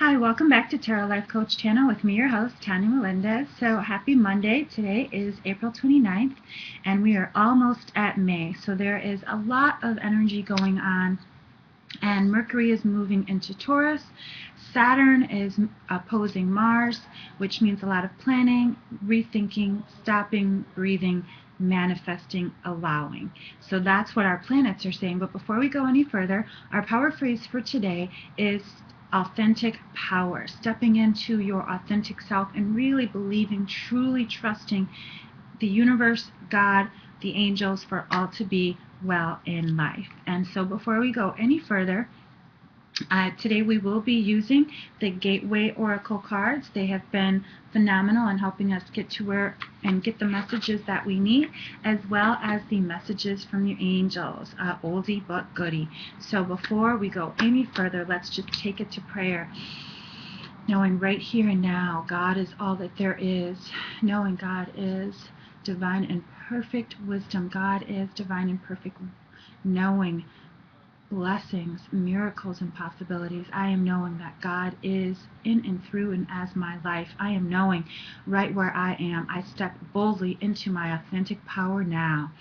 Hi, welcome back to Tarot Life Coach channel with me, your host, Tonya Melendez. So happy Monday. Today is April 29th, and we are almost at May. So there is a lot of energy going on, and Mercury is moving into Taurus. Saturn is opposing Mars, which means a lot of planning, rethinking, stopping, breathing, manifesting, allowing. So that's what our planets are saying. But before we go any further, our power phrase for today is authentic power, stepping into your authentic self and really believing, truly trusting the universe, God, the angels, for all to be well in life. And so before we go any further, today we will be using the Gateway Oracle cards. They have been phenomenal in helping us get to where and get the messages that we need, as well as the messages from the angels, oldie but goodie. So before we go any further, let's just take it to prayer. Knowing right here and now, God is all that there is. Knowing God is divine and perfect wisdom. God is divine and perfect knowing, blessings, miracles, and possibilities. I am knowing that God is in and through and as my life. I am knowing right where I am. I step boldly into my authentic power now.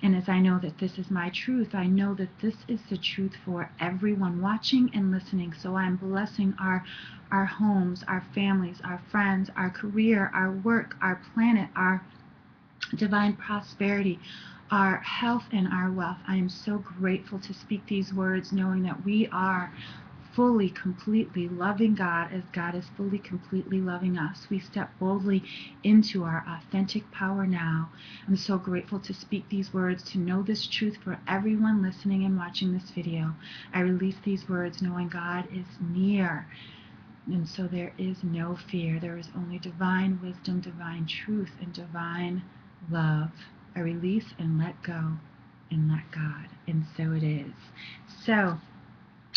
And as I know that this is my truth, I know that this is the truth for everyone watching and listening. So I'm blessing our homes, our families, our friends, our career, our work, our planet, our divine prosperity, our health, and our wealth. I am so grateful to speak these words, knowing that we are fully, completely loving God as God is fully, completely loving us. We step boldly into our authentic power now. I'm so grateful to speak these words, to know this truth for everyone listening and watching this video. I release these words knowing God is near. And so there is no fear. There is only divine wisdom, divine truth, and divine love. I release and let go and let God. And so it is. So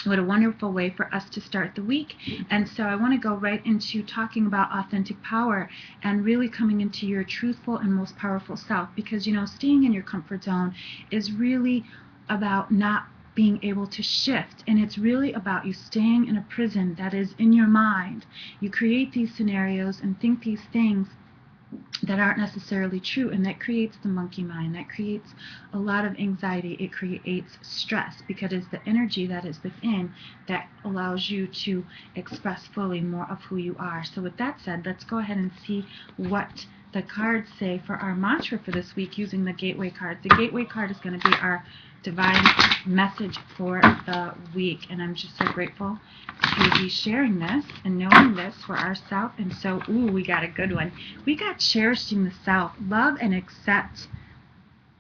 what a wonderful way for us to start the week. And so I want to go right into talking about authentic power and really coming into your truthful and most powerful self, because staying in your comfort zone is really about not being able to shift, and it's really about you staying in a prison that is in your mind. You create these scenarios and think these things that aren't necessarily true, and that creates the monkey mind. That creates a lot of anxiety. It creates stress, because it's the energy that is within that allows you to express fully more of who you are. So with that said, let's go ahead and see what the cards say for our mantra for this week using the Gateway cards. The Gateway card is going to be our divine message for the week, and I'm just so grateful to be sharing this and knowing this for ourselves. And so, we got a good one. We got cherishing the self. Love and accept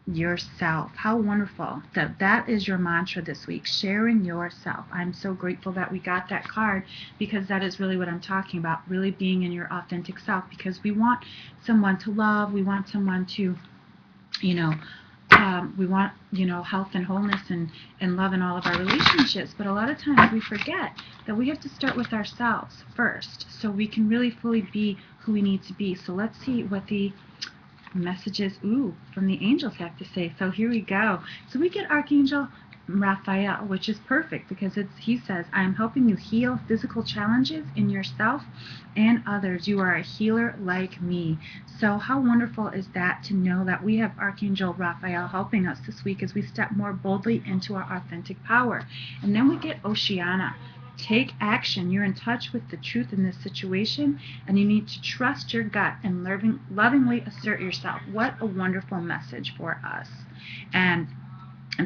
yourself. How wonderful that is your mantra this week, sharing yourself. I'm so grateful that we got that card, because that is really what I'm talking about, really being in your authentic self, because we want someone to love, we want someone to, we want, health and wholeness and love in all of our relationships. But a lot of times we forget that we have to start with ourselves first, so we can really fully be who we need to be. So let's see what the messages from the angels have to say. So here we go. So we get Archangel Raphael, which is perfect, because he says, I am helping you heal physical challenges in yourself and others. You are a healer like me. So how wonderful is that, to know that we have Archangel Raphael helping us this week as we step more boldly into our authentic power. And then we get Oceana. Take action. You're in touch with the truth in this situation, and you need to trust your gut and lovingly assert yourself. What a wonderful message for us. And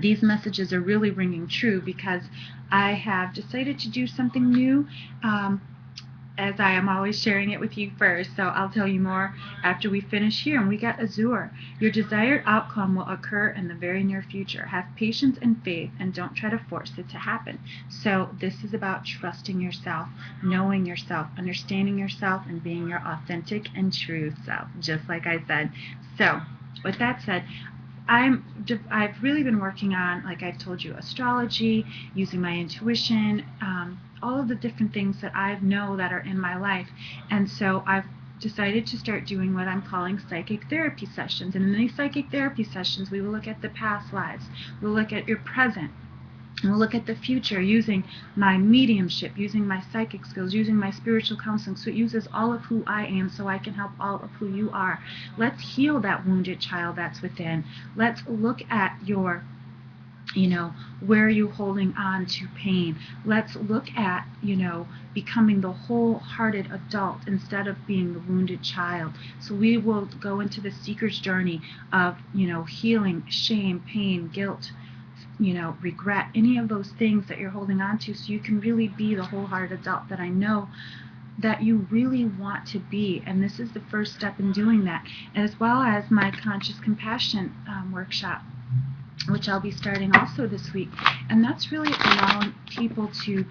these messages are really ringing true, because I have decided to do something new, as I am always sharing it with you first. So I'll tell you more after we finish here. And we got Azure. Your desired outcome will occur in the very near future. Have patience and faith, and don't try to force it to happen. So this is about trusting yourself, knowing yourself, understanding yourself, and being your authentic and true self, just like I said. So with that said, I've really been working on, like I've told you, astrology, using my intuition, all of the different things that I know that are in my life. And so I've decided to start doing what I'm calling psychic therapy sessions. And in these psychic therapy sessions, we will look at the past lives. We'll look at your present. We'll look at the future using my mediumship, using my psychic skills, using my spiritual counseling. So it uses all of who I am so I can help all of who you are. Let's heal that wounded child that's within. Let's look at your, where are you holding on to pain? Let's look at, becoming the wholehearted adult instead of being the wounded child. So we will go into the seeker's journey of, healing shame, pain, guilt, regret, any of those things that you're holding on to, so you can really be the wholehearted adult that I know that you really want to be. And this is the first step in doing that, as well as my conscious compassion workshop, which I'll be starting also this week. And that's really allowing people to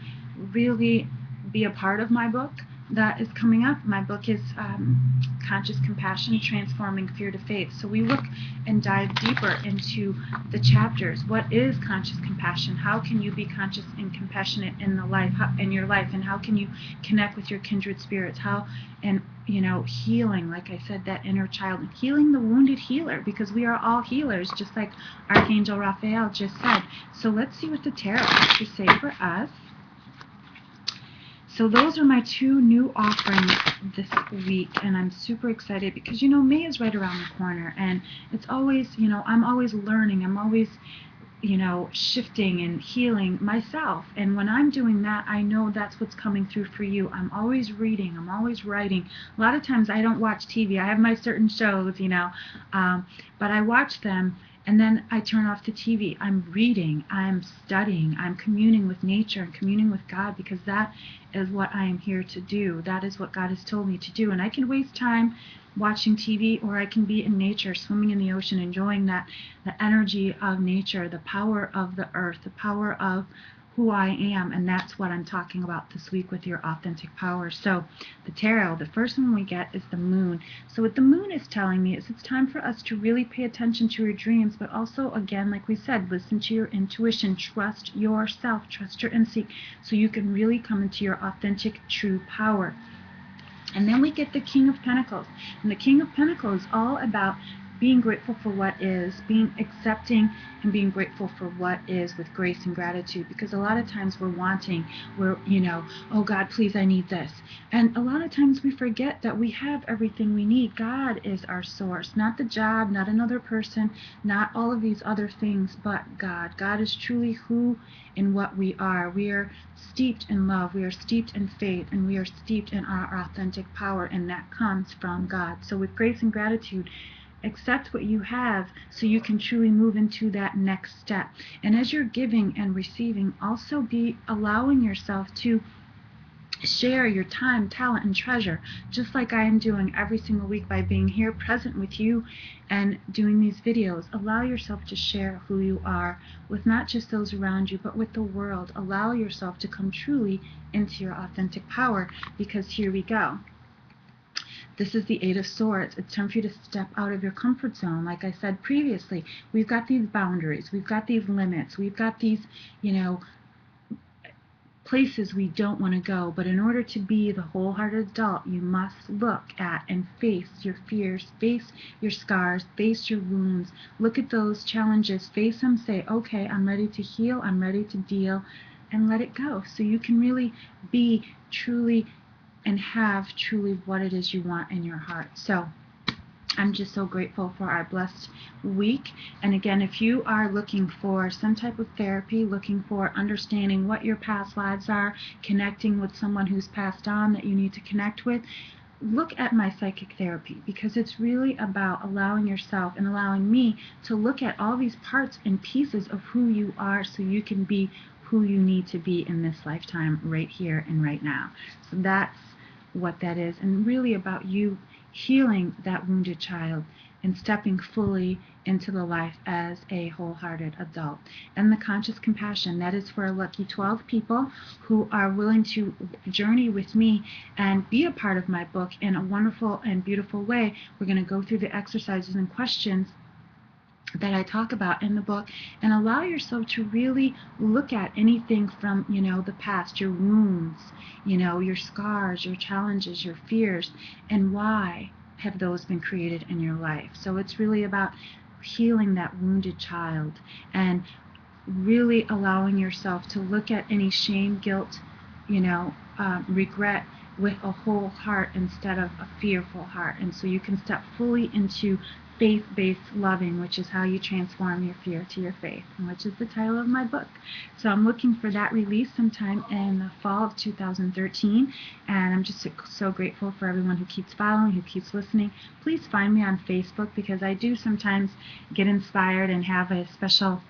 really be a part of my book that is coming up. My book is Conscious Compassion, Transforming Fear to Faith. So we look and dive deeper into the chapters. What is conscious compassion? How can you be conscious and compassionate in your life? And how can you connect with your kindred spirits? Healing, like I said, that inner child, and healing the wounded healer, because we are all healers, just like Archangel Raphael just said. So let's see what the tarot has to say for us. So those are my 2 new offerings this week, and I'm super excited because, May is right around the corner, and it's always, I'm always learning, I'm always, shifting and healing myself. And when I'm doing that, I know that's what's coming through for you. I'm always reading, I'm always writing. A lot of times I don't watch TV. I have my certain shows, but I watch them. And then I turn off the TV. I'm reading, I'm studying, I'm communing with nature and communing with God, because that is what I am here to do. That is what God has told me to do. And I can waste time watching TV, or I can be in nature, swimming in the ocean, enjoying the energy of nature, the power of the earth, the power of who I am. And that's what I'm talking about this week with your authentic power. So the tarot, the first one we get is the moon. So what the moon is telling me is it's time for us to really pay attention to your dreams, but also, again, like we said, listen to your intuition, trust yourself, trust your instinct, so you can really come into your authentic true power. And then we get the King of Pentacles. And the King of Pentacles is all about being grateful for what is, being accepting and being grateful for what is with grace and gratitude. Because a lot of times we're, oh God, please, I need this. And a lot of times we forget that we have everything we need. God is our source, not the job, not another person, not all of these other things, but God. God is truly who and what we are. We are steeped in love, we are steeped in faith, and we are steeped in our authentic power, and that comes from God. So with grace and gratitude, accept what you have so you can truly move into that next step. And as you're giving and receiving, also be allowing yourself to share your time, talent, and treasure, just like I am doing every single week by being here present with you and doing these videos. Allow yourself to share who you are with not just those around you, but with the world. Allow yourself to come truly into your authentic power, because here we go. This is the Eight of Swords. It's time for you to step out of your comfort zone. Like I said previously, we've got these boundaries, we've got these limits, we've got these, places we don't want to go. But in order to be the wholehearted adult, you must look at and face your fears, face your scars, face your wounds. Look at those challenges, face them, say, okay, I'm ready to heal, I'm ready to deal, and let it go. So you can really be truly and have truly what it is you want in your heart. So I'm just so grateful for our blessed week. And again, if you are looking for some type of therapy, looking for understanding what your past lives are, connecting with someone who's passed on that you need to connect with, look at my psychic therapy, because it's really about allowing yourself and allowing me to look at all these parts and pieces of who you are, so you can be who you need to be in this lifetime, right here and right now. So that's what that is, and really about you healing that wounded child and stepping fully into the life as a wholehearted adult. And the conscious compassion, that is for a lucky 12 people who are willing to journey with me and be a part of my book in a wonderful and beautiful way. We're going to go through the exercises and questions that I talk about in the book, and allow yourself to really look at anything from, the past, your wounds, your scars, your challenges, your fears, and why have those been created in your life. So it's really about healing that wounded child and really allowing yourself to look at any shame, guilt, regret with a whole heart instead of a fearful heart. And so you can step fully into faith-based loving, which is how you transform your fear to your faith, and which is the title of my book. So I'm looking for that release sometime in the fall of 2013, and I'm just so grateful for everyone who keeps following, who keeps listening. Please find me on Facebook, because I do sometimes get inspired and have a special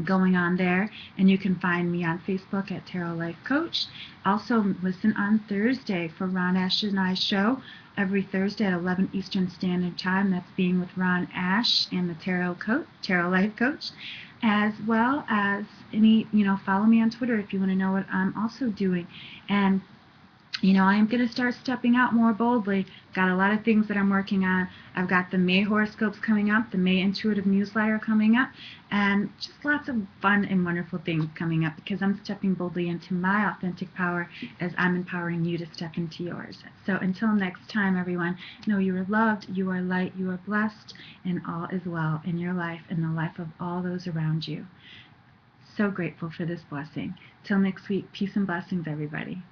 going on there, and you can find me on Facebook at Tarot Life Coach. Also listen on Thursday for Ron Ash and I's show every Thursday at 11 Eastern Standard Time. That's being with Ron Ash and the Tarot Life Coach, as well as follow me on Twitter if you want to know what I'm also doing. And I am going to start stepping out more boldly. Got a lot of things that I'm working on. I've got the May horoscopes coming up, the May intuitive newsletter coming up, and just lots of fun and wonderful things coming up, because I'm stepping boldly into my authentic power as I'm empowering you to step into yours. So until next time, everyone, know you are loved, you are light, you are blessed, and all is well in your life and the life of all those around you. So grateful for this blessing. Till next week, peace and blessings, everybody.